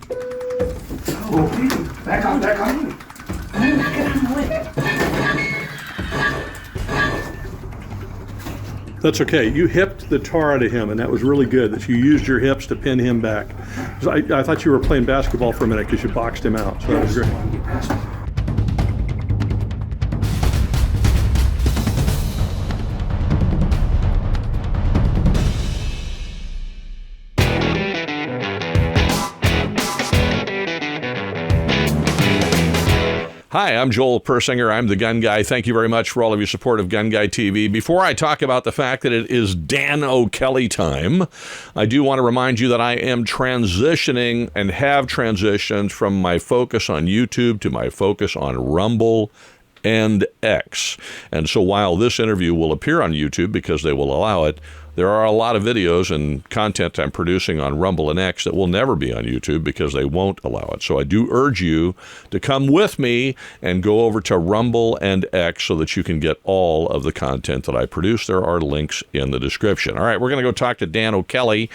Oh, back on, back on. That's okay. You hipped the tar out of him, and that was really good that you used your hips to pin him back. I thought you were playing basketball for a minute because you boxed him out, so that was great. Hi, I'm Joel Persinger. I'm the Gun Guy. Thank you very much for all of your support of GunGuyTV. Before I talk about the fact that it is Dan O'Kelly time, I do want to remind you that I am transitioning and have transitioned from my focus on YouTube to my focus on Rumble and X. And so while this interview will appear on YouTube because they will allow it, there are a lot of videos and content I'm producing on Rumble and X that will never be on YouTube because they won't allow it. So I do urge you to come with me and go over to Rumble and X so that you can get all of the content that I produce. There are links in the description. All right, we're going to go talk to Dan O'Kelly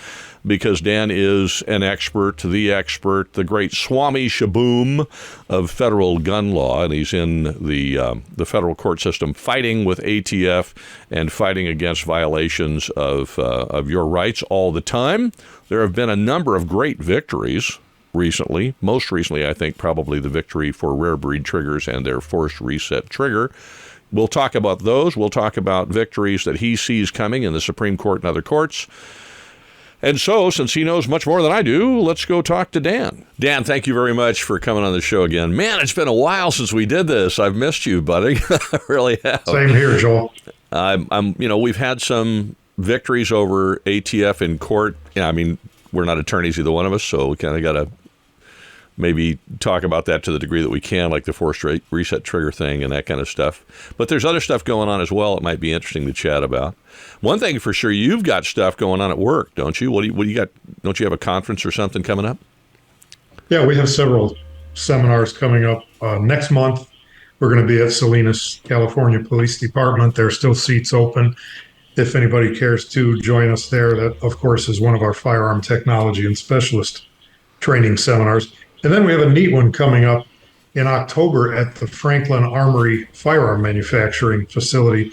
because Dan is an expert, the great Swami Shaboom of federal gun law, and he's in the federal court system fighting with ATF and fighting against violations of your rights all the time. There have been a number of great victories recently. Most recently, I think, probably the victory for rare breed triggers and their forced reset trigger. We'll talk about those. We'll talk about victories that he sees coming in the Supreme Court and other courts. And so, since he knows much more than I do, let's go talk to Dan. Dan, thank you very much for coming on the show again. Man, it's been a while since we did this. I've missed you, buddy. I really have. Same here, Joel. We've had some victories over ATF in court. I mean, we're not attorneys, either one of us, so we kind of got to maybe talk about that to the degree that we can, like the forced reset trigger thing and that kind of stuff. But there's other stuff going on as well. It might be interesting to chat about. One thing for sure, you've got stuff going on at work, don't you? What do you got? Don't you have a conference or something coming up? Yeah, we have several seminars coming up. Next month, we're going to be at Salinas, California Police Department. There are still seats open. If anybody cares to join us there, that, of course, is one of our firearm technology and specialist training seminars. And then we have a neat one coming up in October at the Franklin Armory Firearm Manufacturing Facility.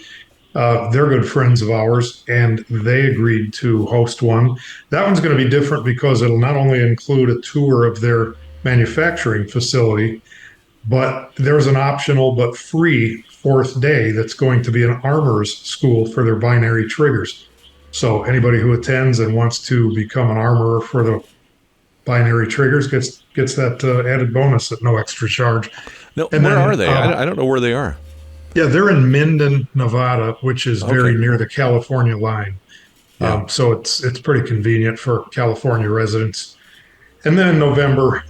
They're good friends of ours, and they agreed to host one. That one's going to be different because it'll not only include a tour of their manufacturing facility, but there's an optional but free fourth day that's going to be an armorer's school for their binary triggers. So anybody who attends and wants to become an armorer for the binary triggers gets that added bonus at no extra charge. No, and where are they? I don't know where they are. Yeah, they're in Minden, Nevada, which is very near the California line. Yeah. So it's pretty convenient for California residents. And then in November,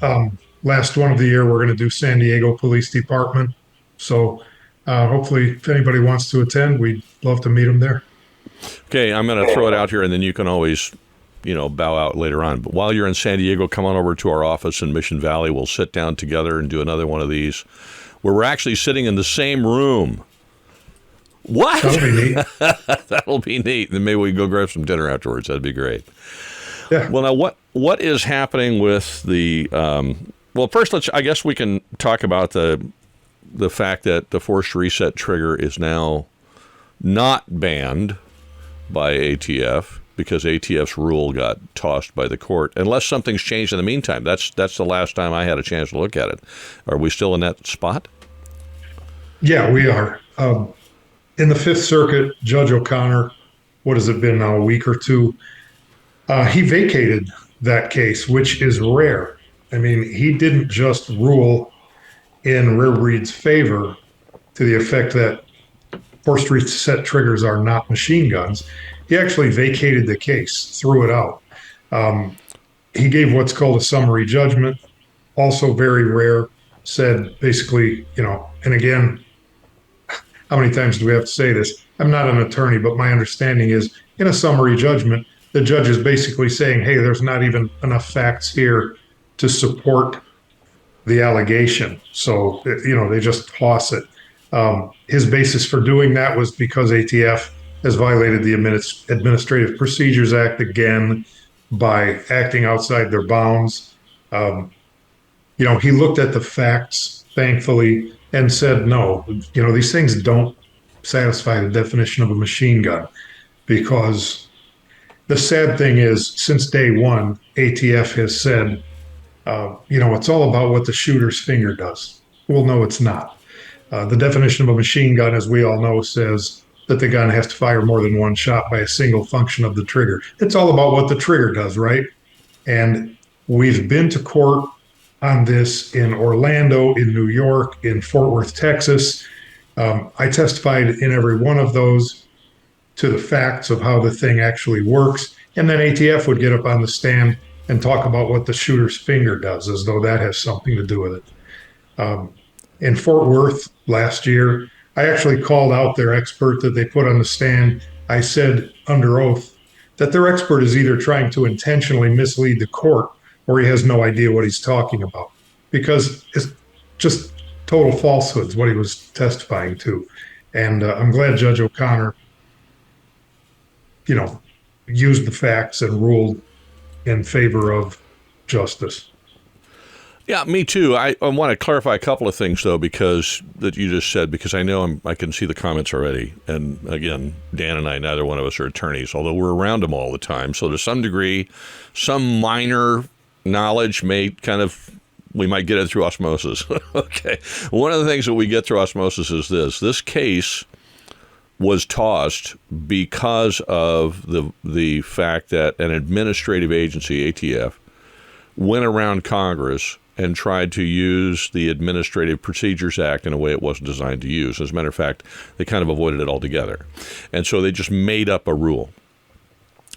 last one of the year, we're going to do San Diego Police Department. So hopefully, if anybody wants to attend, we'd love to meet them there. Okay, I'm going to throw it out here, and then you can always bow out later on. But while you're in San Diego, come on over to our office in Mission Valley. We'll sit down together and do another one of these where we're actually sitting in the same room. What? That'll be neat. That'll be neat. Then maybe we can go grab some dinner afterwards. That'd be great. Yeah. Well, now what is happening with the? Well, first, I guess we can talk about the fact that the forced reset trigger is now not banned by ATF because ATF's rule got tossed by the court, unless something's changed in the meantime. That's the last time I had a chance to look at it. Are we still in that spot? Yeah, we are. In the Fifth Circuit, Judge O'Connor, what has it been now, a week or two, he vacated that case, which is rare. I mean, he didn't just rule in Rare Breed's favor to the effect that forced reset triggers are not machine guns. He actually vacated the case, threw it out. He gave what's called a summary judgment, also very rare, said basically, and again, how many times do we have to say this? I'm not an attorney, but my understanding is in a summary judgment, the judge is basically saying, hey, there's not even enough facts here to support the allegation. So, they just toss it. His basis for doing that was because ATF has violated the Administrative Procedures Act again by acting outside their bounds. he looked at the facts, thankfully, and said, no, these things don't satisfy the definition of a machine gun because the sad thing is, since day one, ATF has said, it's all about what the shooter's finger does. Well, no, it's not. The definition of a machine gun, as we all know, says that the gun has to fire more than one shot by a single function of the trigger. It's all about what the trigger does, right? And we've been to court on this in Orlando, in New York, in Fort Worth, Texas. I testified in every one of those to the facts of how the thing actually works. And then ATF would get up on the stand and talk about what the shooter's finger does, as though that has something to do with it. In Fort Worth last year, I actually called out their expert that they put on the stand. I said under oath that their expert is either trying to intentionally mislead the court or he has no idea what he's talking about, because it's just total falsehoods what he was testifying to. And I'm glad Judge O'Connor, used the facts and ruled in favor of justice. Yeah, me too. I want to clarify a couple of things, though, because that you just said, because I know I can see the comments already. And again, Dan and I, neither one of us are attorneys, although we're around them all the time. So to some degree, some minor knowledge we might get it through osmosis. Okay. One of the things that we get through osmosis is this case was tossed because of the fact that an administrative agency, ATF, went around Congress and tried to use the Administrative Procedures Act in a way it wasn't designed to use. As a matter of fact, they kind of avoided it altogether. And so they just made up a rule.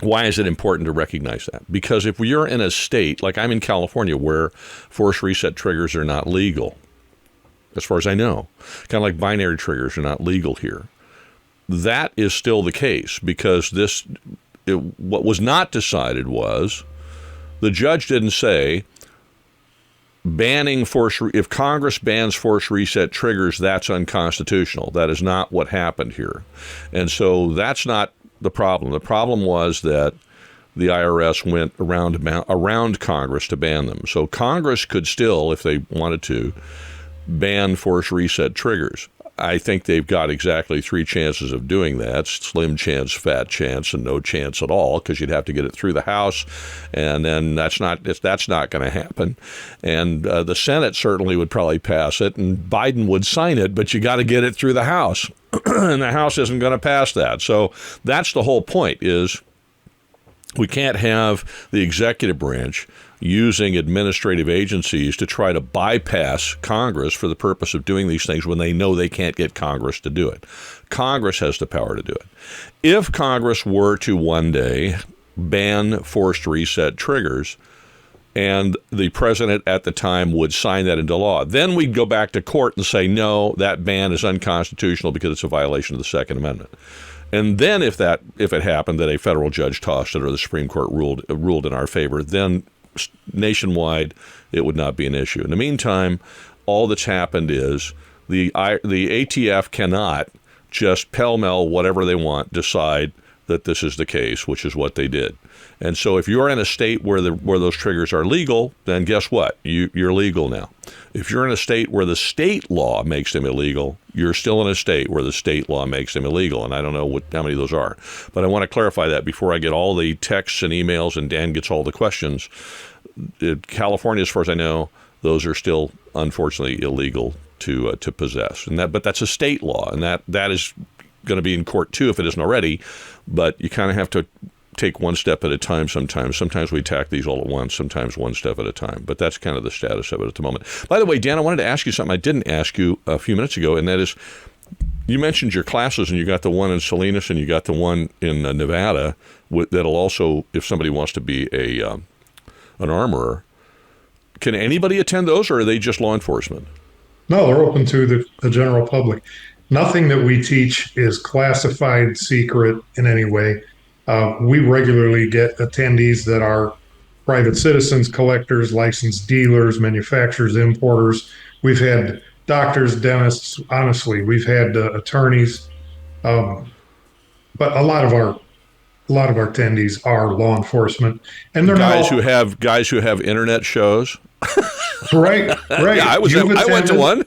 Why is it important to recognize that? Because if you're in a state, like I'm in California, where force reset triggers are not legal, as far as I know, kind of like binary triggers are not legal here, that is still the case, because what was not decided was, the judge didn't say, if Congress bans force reset triggers, that's unconstitutional. That is not what happened here. And so that's not the problem. The problem was that the IRS went around Congress to ban them. So Congress could still, if they wanted to, ban force reset triggers. I think they've got exactly 3 chances of doing that: slim chance, fat chance, and no chance at all, because you'd have to get it through the House, and then that's not going to happen. And the Senate certainly would probably pass it, and Biden would sign it, but you got to get it through the House, and the House isn't going to pass that. So that's the whole point, is we can't have the executive branch using administrative agencies to try to bypass Congress for the purpose of doing these things when they know they can't get Congress to do it. Congress has the power to do it. If Congress were to one day ban forced reset triggers, and the president at the time would sign that into law, then we'd go back to court and say, no, that ban is unconstitutional because it's a violation of the Second Amendment. And then if it happened that a federal judge tossed it or the Supreme Court ruled in our favor, then nationwide it would not be an issue. In the meantime, all that's happened is the ATF cannot just pell-mell whatever they want decide that this is the case, which is what they did. And so if you're in a state where those triggers are legal, then guess what? You're legal now. If you're in a state where the state law makes them illegal, you're still in a state where the state law makes them illegal. And I don't know how many of those are. But I want to clarify that before I get all the texts and emails and Dan gets all the questions. In California, as far as I know, those are still, unfortunately, illegal to possess. But that's a state law, and that is going to be in court too if it isn't already. But you kind of have to take one step at a time sometimes. Sometimes we attack these all at once, sometimes one step at a time. But that's kind of the status of it at the moment. By the way, Dan, I wanted to ask you something I didn't ask you a few minutes ago, and that is, you mentioned your classes, and you got the one in Salinas and you got the one in Nevada that'll also, if somebody wants to be an armorer. Can anybody attend those, or are they just law enforcement? No, they're open to the general public. Nothing that we teach is classified, secret in any way. We regularly get attendees that are private citizens, collectors, licensed dealers, manufacturers, importers. We've had doctors, dentists, honestly, we've had attorneys. But a lot of our attendees are law enforcement, and they're guys who have internet shows. Right, right. Yeah, I went to one.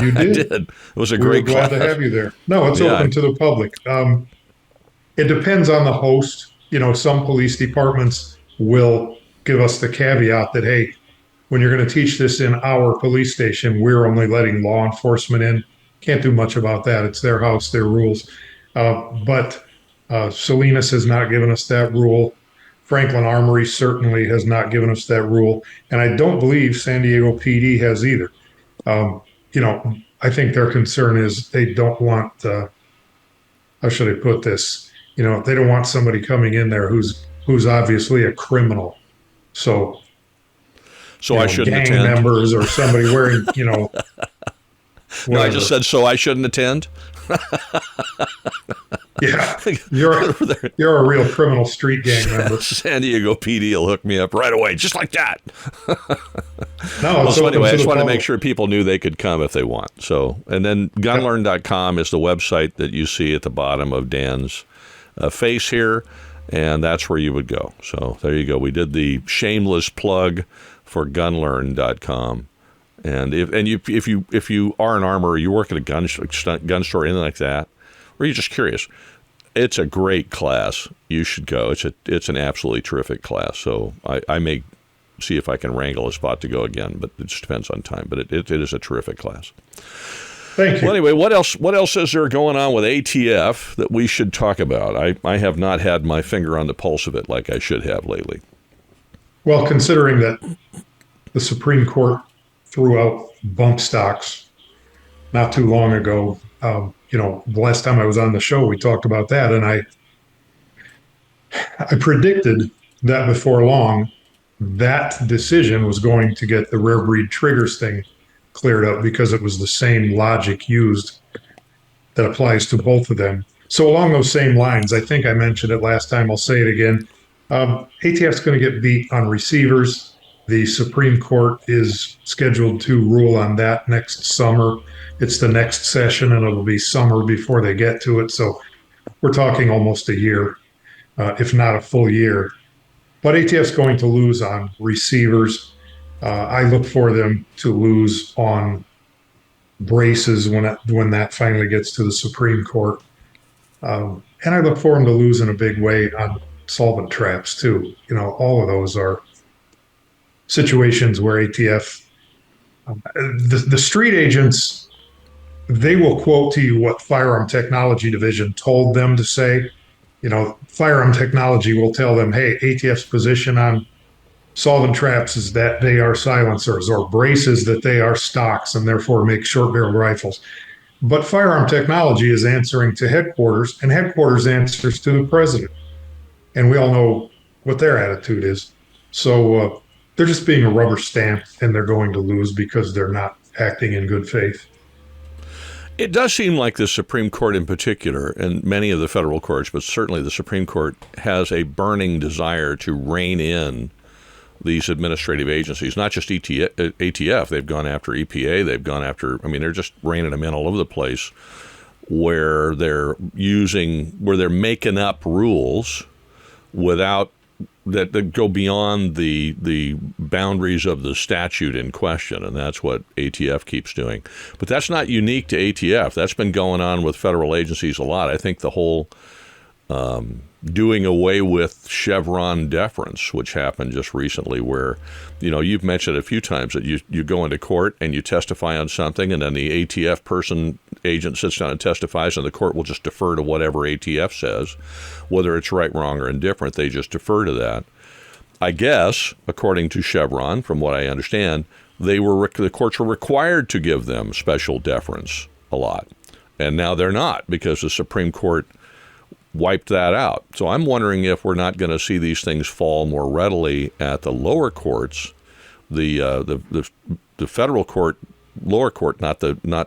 You I did. did. It was a We were great glad class. to have you there. No, it's Yeah. open to the public. It depends on the host. Some police departments will give us the caveat that, hey, when you're going to teach this in our police station, we're only letting law enforcement in. Can't do much about that. It's their house, their rules. But Salinas has not given us that rule. Franklin Armory certainly has not given us that rule. And I don't believe San Diego PD has either. I think their concern is they don't want, how should I put this? They don't want somebody coming in there who's obviously a criminal. So, So I shouldn't gang attend. members or somebody wearing, No, I just whatever. said so I shouldn't attend. Yeah, you're a real criminal street gang member. San Diego PD will hook me up right away, just like that. No, it's So open anyway, I to just the wanted to public. make sure people knew they could come if they want. So, and then gunlearn.com is the website that you see at the bottom of Dan's face here, and that's where you would go. So there you go. We did the shameless plug for gunlearn.com. And if you are an armor, or you work at a gun store, anything like that, or you're just curious, it's a great class. You should go. It's an absolutely terrific class. So I may see if I can wrangle a spot to go again, but it just depends on time. But it is a terrific class. Thank you. Well, anyway, what else is there going on with ATF that we should talk about? I have not had my finger on the pulse of it like I should have lately. Well, considering that the Supreme Court threw out bump stocks not too long ago, the last time I was on the show, we talked about that, and I predicted that before long, that decision was going to get the rare breed triggers thing cleared up because it was the same logic used that applies to both of them. So along those same lines, I think I mentioned it last time, I'll say it again. ATF's going to get beat on receivers. The Supreme Court is scheduled to rule on that next summer. It's the next session, and it'll be summer before they get to it. So we're talking almost a year, if not a full year. But ATF's going to lose on receivers. I look for them to lose on braces when that finally gets to the Supreme Court. And I look for them to lose in a big way on solvent traps, too. All of those are situations where ATF, the street agents, they will quote to you what Firearm Technology Division told them to say. Firearm Technology will tell them, hey, ATF's position on solvent traps is that they are silencers, or braces that they are stocks and therefore make short-barreled rifles. But Firearm Technology is answering to headquarters, and headquarters answers to the president. And we all know what their attitude is. So they're just being a rubber stamp, and they're going to lose because they're not acting in good faith. It does seem like the Supreme Court in particular, and many of the federal courts, but certainly the Supreme Court, has a burning desire to rein in these administrative agencies, not just ATF. They've gone after EPA. They've gone after, they're just reining them in all over the place where they're making up rules that go beyond the boundaries of the statute in question, and that's what ATF keeps doing. But that's not unique to ATF. That's been going on with federal agencies a lot. I think the whole doing away with Chevron deference, which happened just recently, where, you've mentioned a few times that you go into court and you testify on something, and then the ATF agent sits down and testifies, and the court will just defer to whatever ATF says, whether it's right, wrong, or indifferent. They just defer to that. I guess, according to Chevron, from what I understand, the courts were required to give them special deference a lot, and now they're not because the Supreme Court wiped that out. So I'm wondering if we're not going to see these things fall more readily at the lower courts, the federal court, lower court, not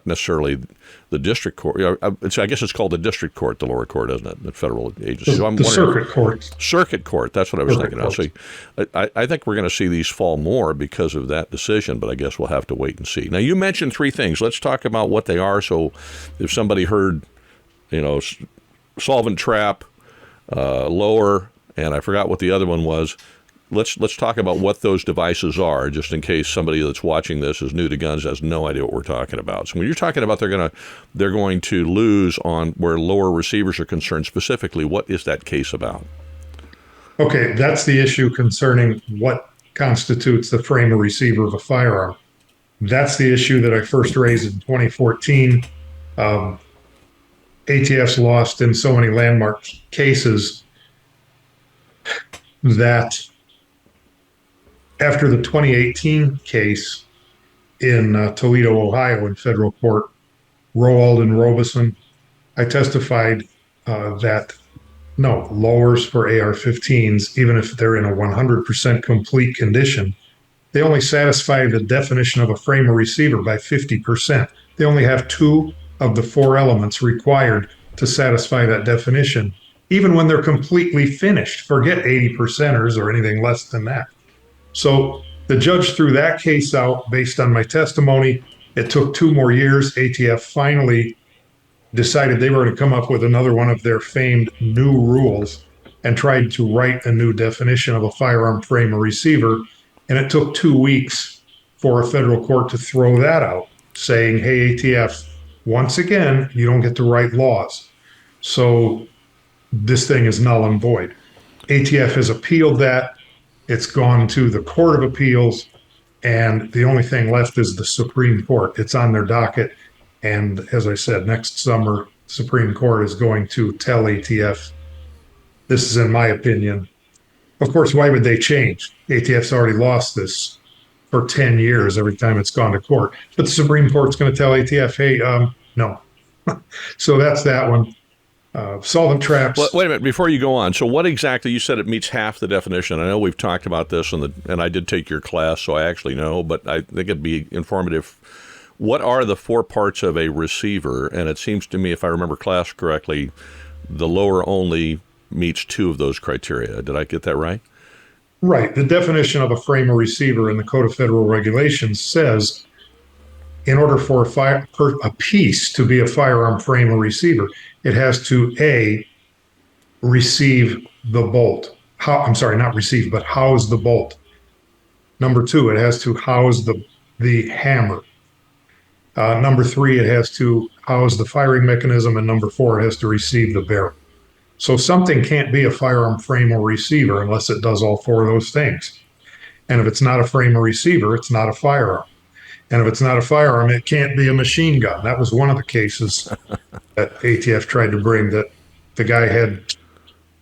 necessarily the district court. I guess it's called the district court, the lower court, isn't it? The federal agency. So I'm the wondering, circuit court. Circuit court. That's what I was thinking of. So Courts. I think we're going to see these fall more because of that decision, but I guess we'll have to wait and see. Now, you mentioned three things. Let's talk about what they are. So if somebody heard, solvent trap, lower, and I forgot what the other one was, let's talk about what those devices are, just in case somebody that's watching this is new to guns, has no idea what we're talking about. So when you're talking about they're going to lose on where lower receivers are concerned specifically, what is that case about? Okay, that's the issue concerning what constitutes the frame or receiver of a firearm. That's the issue that I first raised in 2014. ATF's lost in so many landmark cases that after the 2018 case in Toledo, Ohio, in federal court, Rowald and Robeson, I testified that no, lowers for AR-15s, even if they're in a 100% complete condition, they only satisfy the definition of a frame or receiver by 50%. They only have 2 of the 4 elements required to satisfy that definition, even when they're completely finished. Forget 80%ers or anything less than that. So the judge threw that case out based on my testimony. It took 2 more years. ATF finally decided they were going to come up with another one of their famed new rules and tried to write a new definition of a firearm frame or receiver. And it took 2 weeks for a federal court to throw that out, saying, hey, ATF, once again, you don't get to write laws. So this thing is null and void. ATF has appealed that. It's gone to the Court of Appeals. And the only thing left is the Supreme Court. It's on their docket. And as I said, next summer, Supreme Court is going to tell ATF, this is in my opinion. Of course, why would they change? ATF's already lost this for 10 years every time it's gone to court. But the Supreme Court's going to tell ATF, hey, no. So that's that one. Solvent traps. Well, wait a minute, before you go on. So what exactly, you said it meets half the definition. I know we've talked about this, and I did take your class, so I actually know, but I think it'd be informative. What are the 4 parts of a receiver? And it seems to me, if I remember class correctly, the lower only meets 2 of those criteria. Did I get that right? Right. The definition of a frame or receiver in the Code of Federal Regulations says, in order for a piece to be a firearm frame or receiver, it has to A, receive the bolt. Not receive, but house the bolt. Number 2, it has to house the hammer. Number 3, it has to house the firing mechanism. And number 4, it has to receive the barrel. So something can't be a firearm frame or receiver unless it does all 4 of those things. And if it's not a frame or receiver, it's not a firearm. And if it's not a firearm, it can't be a machine gun. That was one of the cases that ATF tried to bring, that the guy had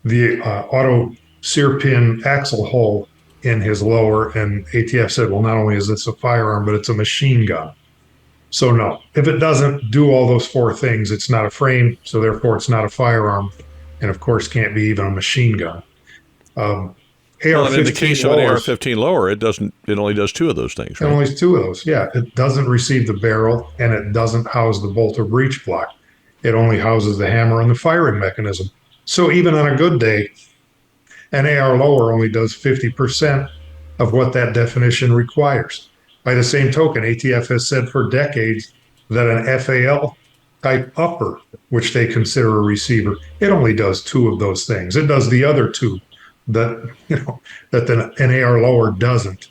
the auto sear pin axle hole in his lower, and ATF said, well, not only is this a firearm, but it's a machine gun. So no, if it doesn't do all those 4 things, it's not a frame, so therefore it's not a firearm, and of course can't be even a machine gun. Well, in the case of an AR-15 lower, it only does 2 of those things, right? It only does 2 of those, yeah. It doesn't receive the barrel, and it doesn't house the bolt or breech block. It only houses the hammer and the firing mechanism. So even on a good day, an AR lower only does 50% of what that definition requires. By the same token, ATF has said for decades that an FAL type upper, which they consider a receiver, it only does 2 of those things. It does the other 2 that an AR lower doesn't.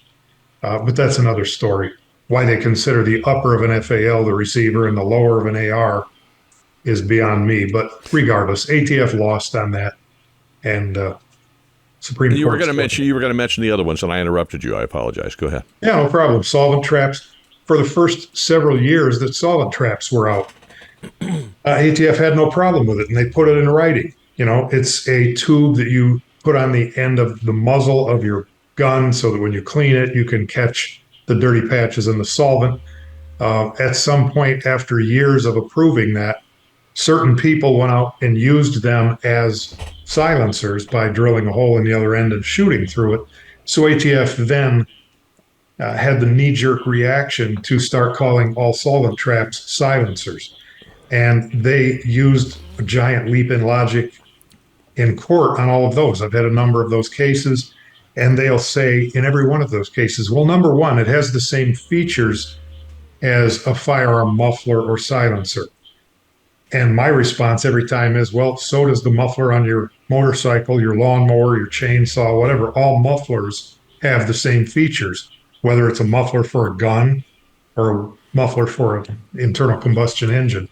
But that's another story. Why they consider the upper of an FAL the receiver and the lower of an AR is beyond me. But regardless, ATF lost on that, and Supreme Court. You were going to mention the other ones, and I interrupted you. I apologize. Go ahead. Yeah, no problem. Solvent traps. For the first several years that solvent traps were out, ATF had no problem with it, and they put it in writing. It's a tube that you put on the end of the muzzle of your gun so that when you clean it, you can catch the dirty patches in the solvent. At some point, after years of approving that, certain people went out and used them as silencers by drilling a hole in the other end and shooting through it. So ATF then had the knee-jerk reaction to start calling all solvent traps silencers. And they used a giant leap in logic in court on all of those. I've had a number of those cases, and they'll say in every one of those cases, well, number one, it has the same features as a firearm muffler or silencer. And my response every time is, well, so does the muffler on your motorcycle, your lawnmower, your chainsaw, whatever, all mufflers have the same features, whether it's a muffler for a gun or a muffler for an internal combustion engine.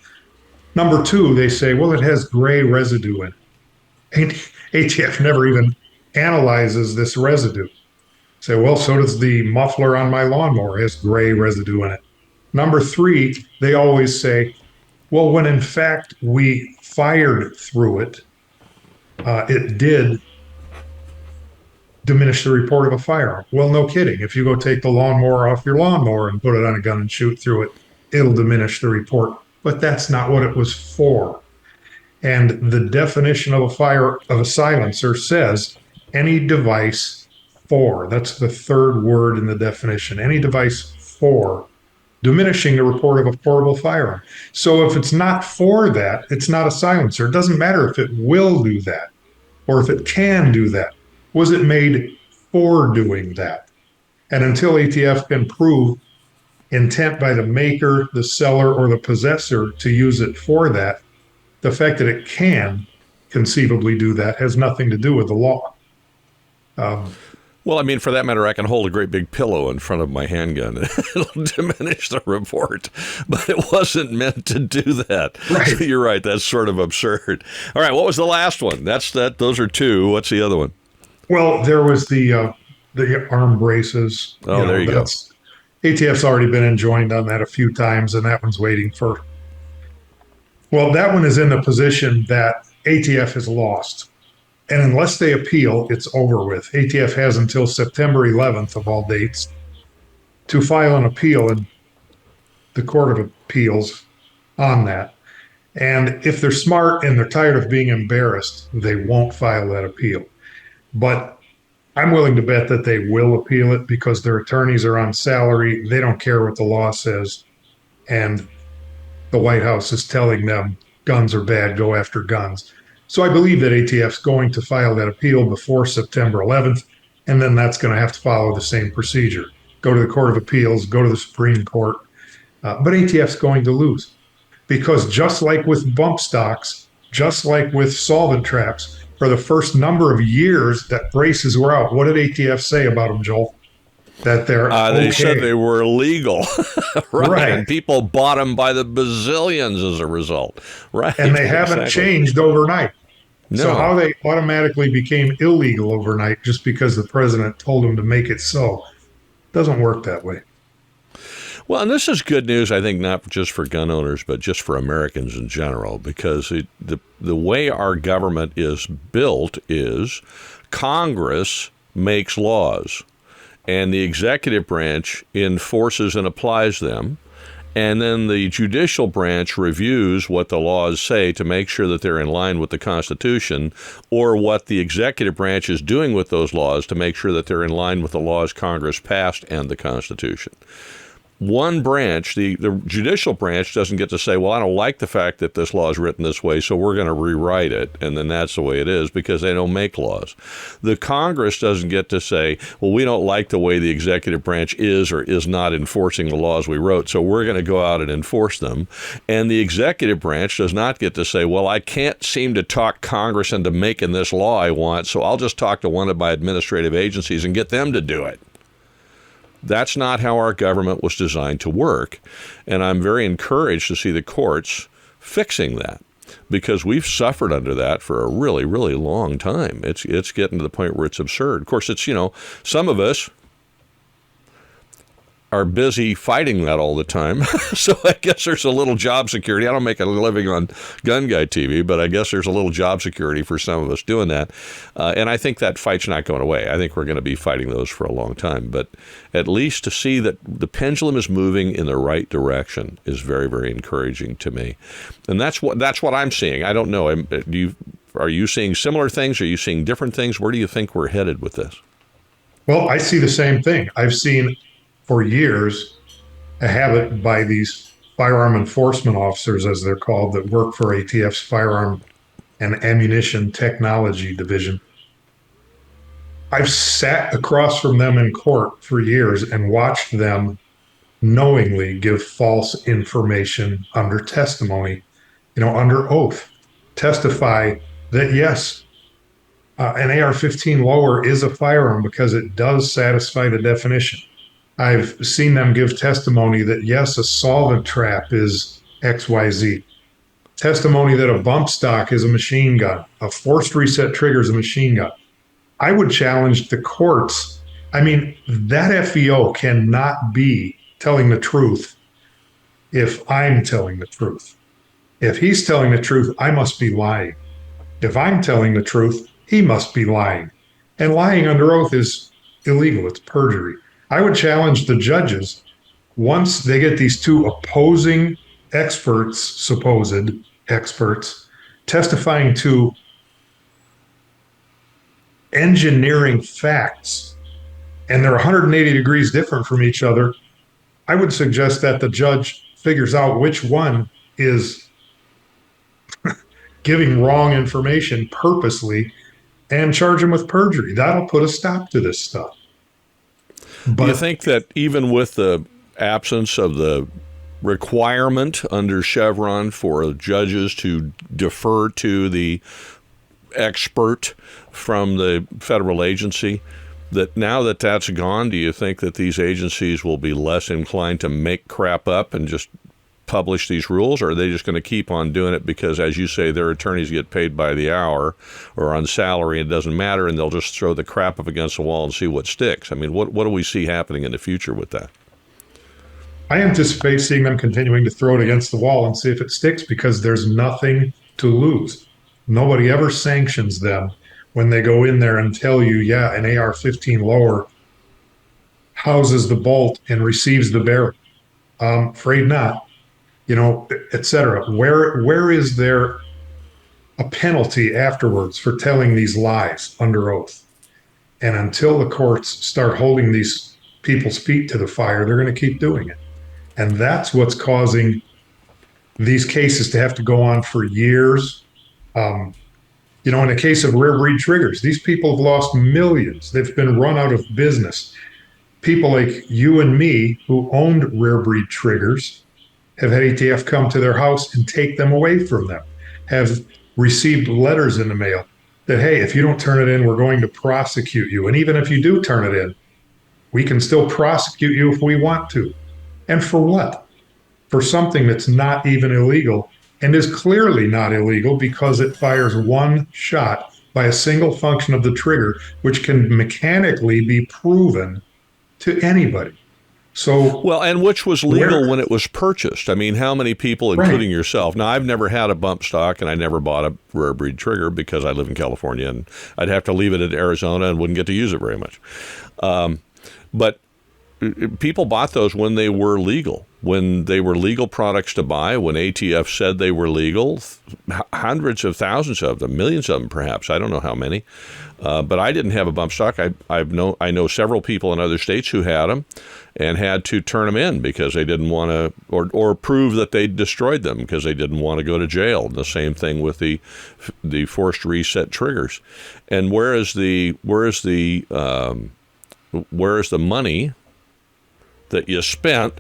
Number two, they say, well, it has gray residue in it. ATF never even analyzes this residue. Say, well, so does the muffler on my lawnmower, it has gray residue in it. Number three, they always say, well, when in fact we fired through it, it did diminish the report of a firearm. Well, no kidding. If you go take the lawnmower off your lawnmower and put it on a gun and shoot through it, it'll diminish the report. But that's not what it was for. And the definition of a silencer says any device for. That's the third word in the definition. Any device for diminishing the report of a portable firearm. So if it's not for that, it's not a silencer. It doesn't matter if it will do that or if it can do that. Was it made for doing that? And until ATF can prove intent by the maker, the seller, or the possessor to use it for that, the fact that it can conceivably do that has nothing to do with the law. Well, I mean, for that matter, I can hold a great big pillow in front of my handgun. It'll diminish the report, but it wasn't meant to do that. Right. So you're right. That's sort of absurd. All right. What was the last one? Those are two. What's the other one? Well, there was the arm braces. Oh, there you go. ATF's already been enjoined on that a few times, and that one's waiting for. Well, that one is in the position that ATF has lost. And unless they appeal, it's over with. ATF has until September 11th of all dates to file an appeal in the Court of Appeals on that. And if they're smart and they're tired of being embarrassed, they won't file that appeal. But I'm willing to bet that they will appeal it because their attorneys are on salary. They don't care what the law says. And the White House is telling them guns are bad, go after guns. So I believe that ATF's going to file that appeal before September 11th, and then that's going to have to follow the same procedure. Go to the Court of Appeals, go to the Supreme Court. But ATF's going to lose because just like with bump stocks, just like with solvent traps, for the first number of years that braces were out, what did ATF say about them, Joel? That they're okay. They said they were illegal, right? And people bought them by the bazillions as a result, right? And they haven't changed overnight. No. So how they automatically became illegal overnight just because the president told them to make it so doesn't work that way. Well, and this is good news, I think, not just for gun owners, but just for Americans in general, because the way our government is built is Congress makes laws, and the executive branch enforces and applies them. And then the judicial branch reviews what the laws say to make sure that they're in line with the Constitution, or what the executive branch is doing with those laws to make sure that they're in line with the laws Congress passed and the Constitution. One branch, the judicial branch, doesn't get to say, well, I don't like the fact that this law is written this way, so we're going to rewrite it, and then that's the way it is, because they don't make laws. The Congress doesn't get to say, well, we don't like the way the executive branch is or is not enforcing the laws we wrote, so we're going to go out and enforce them. And the executive branch does not get to say, well, I can't seem to talk Congress into making this law I want, so I'll just talk to one of my administrative agencies and get them to do it. That's not how our government was designed to work, and I'm very encouraged to see the courts fixing that, because we've suffered under that for a really, really long time. It's getting to the point where it's absurd. Of course, it's, some of us are busy fighting that all the time. So I guess there's a little job security. I don't make a living on GunGuyTV, but I guess there's a little job security for some of us doing that. And I think that fight's not going away. I think we're going to be fighting those for a long time. But at least to see that the pendulum is moving in the right direction is very, very encouraging to me. And that's what I'm seeing. I don't know. Are you seeing similar things? Are you seeing different things? Where do you think we're headed with this? Well, I see the same thing. I've seen for years a habit by these firearm enforcement officers, as they're called, that work for ATF's Firearm and Ammunition Technology Division. I've sat across from them in court for years and watched them knowingly give false information under testimony, under oath, testify that, yes, An AR-15 lower is a firearm because it does satisfy the definition. I've seen them give testimony that, yes, a solvent trap is XYZ. Testimony that a bump stock is a machine gun. A forced reset trigger is a machine gun. I would challenge the courts. I mean, that FEO cannot be telling the truth if I'm telling the truth. If he's telling the truth, I must be lying. If I'm telling the truth, he must be lying. And lying under oath is illegal. It's perjury. I would challenge the judges once they get these two opposing experts, supposed experts, testifying to engineering facts, and they're 180 degrees different from each other. I would suggest that the judge figures out which one is giving wrong information purposely and charge him with perjury. That'll put a stop to this stuff. But do you think that even with the absence of the requirement under Chevron for judges to defer to the expert from the federal agency, that now that that's gone, do you think that these agencies will be less inclined to make crap up and just publish these rules, or are they just going to keep on doing it because, as you say, their attorneys get paid by the hour or on salary, and it doesn't matter, and they'll just throw the crap up against the wall and see what sticks? I mean, what do we see happening in the future with that? I anticipate seeing them continuing to throw it against the wall and see if it sticks, because there's nothing to lose. Nobody ever sanctions them when they go in there and tell you, yeah, an AR-15 lower houses the bolt and receives the barrel. Afraid not. You know, et cetera. Where is there a penalty afterwards for telling these lies under oath? And until the courts start holding these people's feet to the fire, they're going to keep doing it. And that's what's causing these cases to have to go on for years. You know, in the case of rare breed triggers, these people have lost millions. They've been run out of business. People like you and me who owned rare breed triggers have had ATF come to their house and take them away from them, have received letters in the mail that, hey, if you don't turn it in, we're going to prosecute you. And even if you do turn it in, we can still prosecute you if we want to. And for what? For something that's not even illegal, and is clearly not illegal because it fires one shot by a single function of the trigger, which can mechanically be proven to anybody. So, well, and which was legal when it was purchased. I mean, how many people, including yourself? Now, I've never had a bump stock, and I never bought a rare breed trigger because I live in California, and I'd have to leave it in Arizona and wouldn't get to use it very much. But people bought those when they were legal products to buy, when ATF said they were legal, hundreds of thousands of them, millions of them perhaps, I don't know how many. But I didn't have a bump stock. I know several people in other states who had them and had to turn them in because they didn't want to, or prove that they destroyed them because they didn't want to go to jail. The same thing with the forced reset triggers. And where is the money that you spent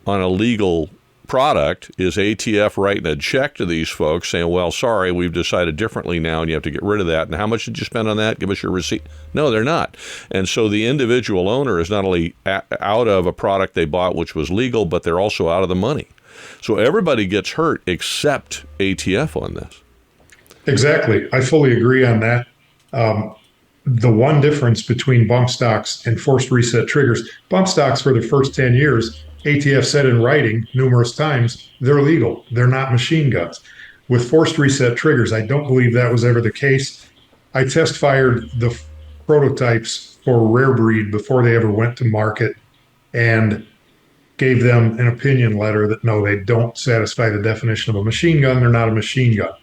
on a legal product? Is ATF writing a check to these folks saying, well, sorry, we've decided differently now and you have to get rid of that. And how much did you spend on that? Give us your receipt. No, they're not. And so the individual owner is not only out of a product they bought, which was legal, but they're also out of the money. So everybody gets hurt except ATF on this. Exactly. I fully agree on that. The one difference between bump stocks and forced reset triggers, bump stocks for the first 10 years, ATF said in writing numerous times, they're legal. They're not machine guns. With forced reset triggers, I don't believe that was ever the case. I test fired the prototypes for rare breed before they ever went to market and gave them an opinion letter that no, they don't satisfy the definition of a machine gun. They're not a machine gun.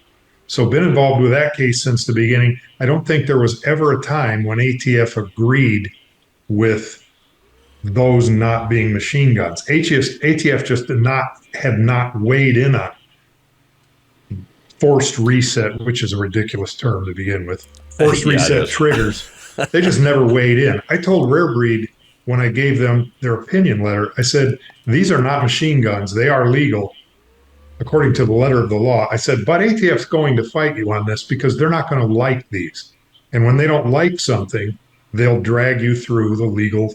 So been involved with that case since the beginning. I don't think there was ever a time when ATF agreed with those not being machine guns. ATF just had not weighed in on forced reset, which is a ridiculous term to begin with. Forced reset triggers. They just never weighed in. I told Rare Breed when I gave them their opinion letter, I said, these are not machine guns. They are legal according to the letter of the law. I said, but ATF's going to fight you on this because they're not going to like these. And when they don't like something, they'll drag you through the legal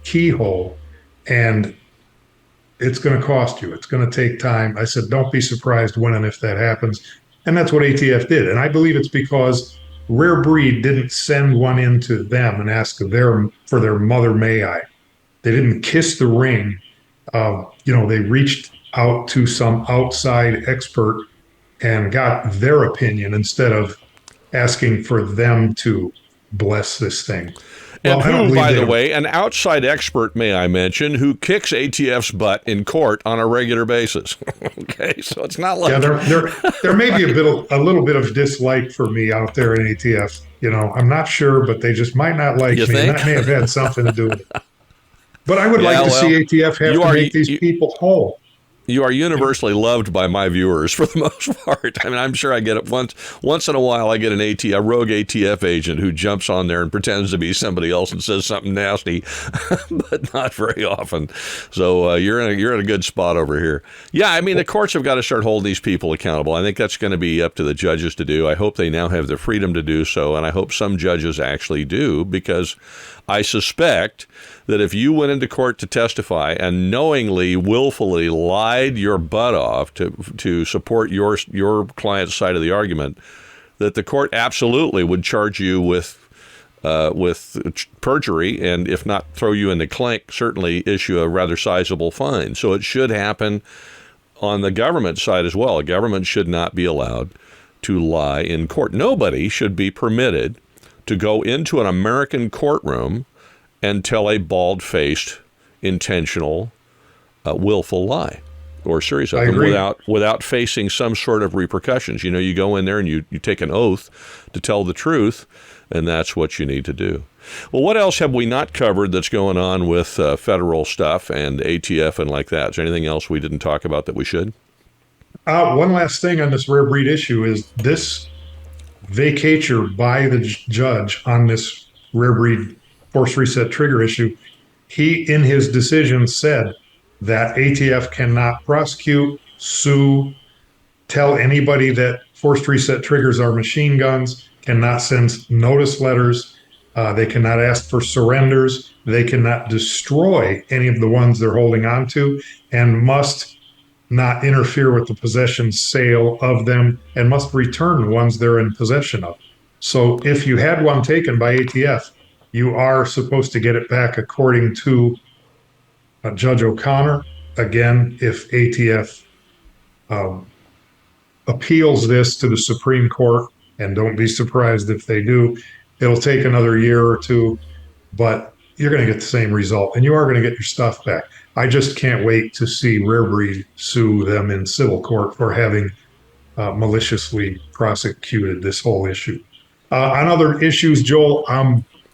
keyhole. And it's going to cost you. It's going to take time. I said, don't be surprised when and if that happens. And that's what ATF did. And I believe it's because Rare Breed didn't send one into them and ask for their mother may I. They didn't kiss the ring. They reached out to some outside expert and got their opinion instead of asking for them to bless this thing. And who, by the way, an outside expert, may I mention, who kicks ATF's butt in court on a regular basis. Okay, so it's not like there may be a little bit of dislike for me out there in ATF. I'm not sure, but they just might not like me. Think? And that may have had something to do with it. But I would like to see ATF have to make these people whole. You are universally loved by my viewers for the most part. I mean, I'm sure I get it once in a while. I get a rogue ATF agent who jumps on there and pretends to be somebody else and says something nasty, but not very often. So you're in a good spot over here. Yeah, I mean, the courts have got to start holding these people accountable. I think that's going to be up to the judges to do. I hope they now have the freedom to do so, and I hope some judges actually do, because I suspect that if you went into court to testify and knowingly, willfully lied your butt off to support your client's side of the argument, that the court absolutely would charge you with perjury, and if not throw you in the clink, certainly issue a rather sizable fine. So it should happen on the government side as well. A government should not be allowed to lie in court. Nobody should be permitted to go into an American courtroom and tell a bald-faced, intentional, willful lie or series of them without facing some sort of repercussions. You go in there and you take an oath to tell the truth, and that's what you need to do. Well, what else have we not covered that's going on with federal stuff and ATF and like that? Is there anything else we didn't talk about that we should? One last thing on this rare breed issue is this vacatur by the judge on this rare breed force reset trigger issue. He, in his decision, said that ATF cannot prosecute, sue, tell anybody that forced reset triggers are machine guns, cannot send notice letters, they cannot ask for surrenders, they cannot destroy any of the ones they're holding on to, and must not interfere with the possession sale of them, and must return the ones they're in possession of. So if you had one taken by ATF, you are supposed to get it back according to Judge O'Connor. Again, if ATF appeals this to the Supreme Court, and don't be surprised if they do, it'll take another year or two, but you're going to get the same result, and you are going to get your stuff back. I just can't wait to see Rare Breed sue them in civil court for having maliciously prosecuted this whole issue. On other issues, Joel,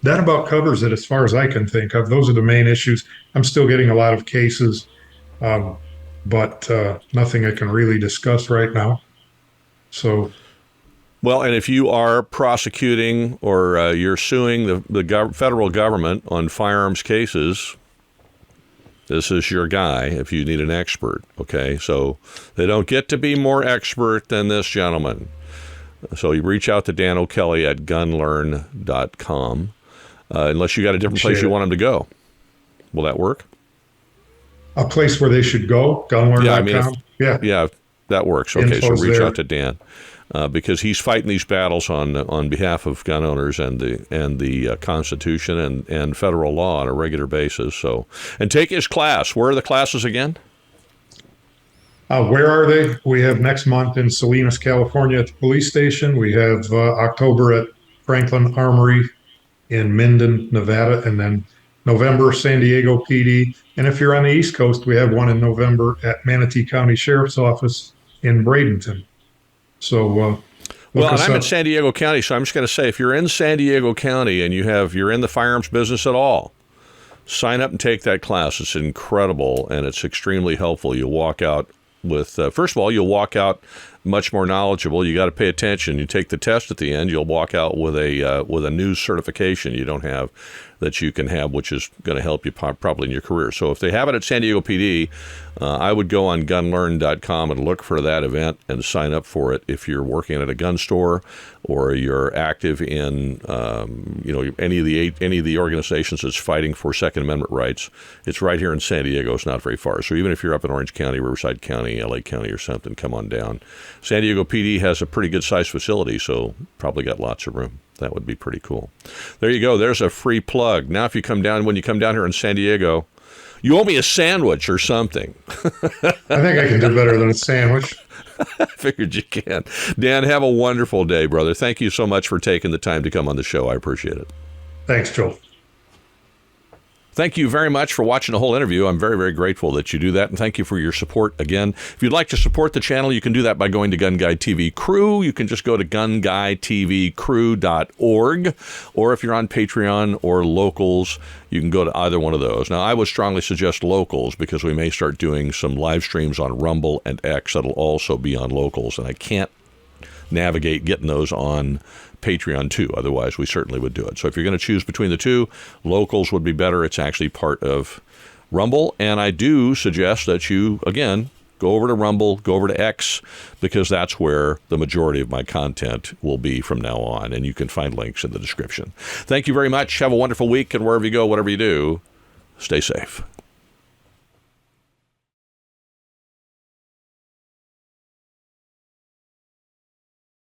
that about covers it as far as I can think of. Those are the main issues. I'm still getting a lot of cases, but nothing I can really discuss right now. So, well, and if you are prosecuting or you're suing the federal government on firearms cases, this is your guy if you need an expert, okay? So they don't get to be more expert than this gentleman. So you reach out to Dan O'Kelly at gunlearn.com. Unless you got a different place you want them to go. Will that work? A place where they should go, gunlearn.com? Yeah, that works. Okay, so reach out to Dan because he's fighting these battles on behalf of gun owners and the Constitution and federal law on a regular basis. So, and take his class. Where are the classes again? Where are they? We have next month in Salinas, California at the police station. We have October at Franklin Armory in Minden, Nevada, and then November, San Diego PD. And if you're on the East Coast, we have one in November at Manatee County Sheriff's Office in Bradenton. So, well, and I'm in San Diego County, so I'm just going to say, if you're in San Diego County and you're in the firearms business at all, sign up and take that class. It's incredible, and it's extremely helpful. You'll walk out with, first of all, you'll walk out much more knowledgeable. You got to pay attention. You take the test at the end, you'll walk out with a news certification you don't have that you can have, which is going to help you probably in your career. So if they have it at San Diego PD, I would go on gunlearn.com and look for that event and sign up for it if you're working at a gun store or you're active in any of the organizations that's fighting for Second Amendment rights. It's right here in San Diego. It's not very far. So even if you're up in Orange County, Riverside County, LA County or something, come on down. San Diego PD has a pretty good sized facility, so probably got lots of room. That would be pretty cool. There you go. There's a free plug. Now, when you come down here in San Diego, you owe me a sandwich or something. I think I can do better than a sandwich. I figured you can. Dan, have a wonderful day, brother. Thank you so much for taking the time to come on the show. I appreciate it. Thanks, Joel. Thank you very much for watching the whole interview. I'm very, very grateful that you do that, and thank you for your support again. If you'd like to support the channel, you can do that by going to Gun Guy TV Crew. You can just go to GunGuyTVCrew.org, or if you're on Patreon or Locals, you can go to either one of those. Now, I would strongly suggest Locals because we may start doing some live streams on Rumble and X that'll also be on Locals, and I can't navigate getting those on Patreon too. Otherwise, we certainly would do it. So if you're going to choose between the two, Locals would be better. It's actually part of Rumble. And I do suggest that you, again, go over to Rumble, go over to X, because that's where the majority of my content will be from now on. And you can find links in the description. Thank you very much. Have a wonderful week. And wherever you go, whatever you do, stay safe.